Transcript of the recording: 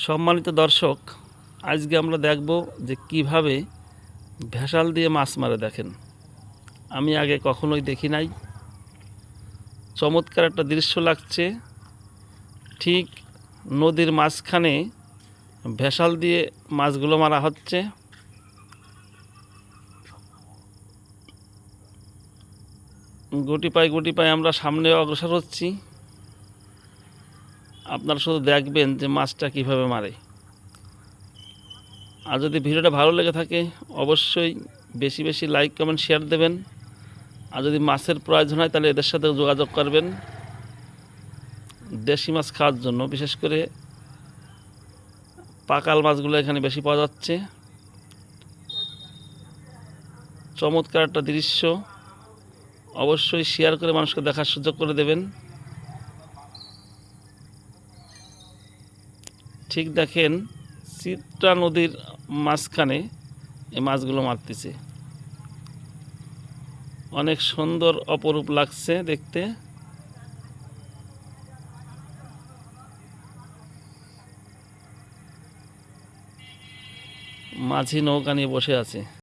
সম্মানিত দর্শক, আজকে আমরা দেখব যে কিভাবে ভেসাল দিয়ে মাছ মারে। দেখেন, আমি আগে কখনোই দেখি নাই। চমৎকার একটা দৃশ্য লাগছে। ঠিক নদীর মাঝখানে ভেসাল দিয়ে মাছগুলো মারা হচ্ছে। গুটি পায়ে আমরা সামনে অগ্রসর হচ্ছি। আপনারা শুধু দেখবেন যে মাছটা কিভাবে মারে। আর যদি ভিডিওটা ভালো লেগে থাকে অবশ্যই বেশি বেশি লাইক কমেন্ট শেয়ার দেবেন। আর যদি মাছের প্রয়োজন হয় তাহলে এদের সাথে যোগাযোগ করবেন দেশি মাছ খাওয়ার জন্য। বিশেষ করে পাকাল মাছগুলো এখানে বেশি পাওয়া যাচ্ছে। চমৎকার একটা দৃশ্য, অবশ্যই শেয়ার করে মানুষকে দেখার সুযোগ করে দেবেন। ঠিক দেখেন, চিত্রা নদীর মাঝখানে এই মাছগুলো মারতেছে। অনেক সুন্দর অপরূপ লাগছে দেখতে। মাঝি নৌকা নিয়ে বসে আছে।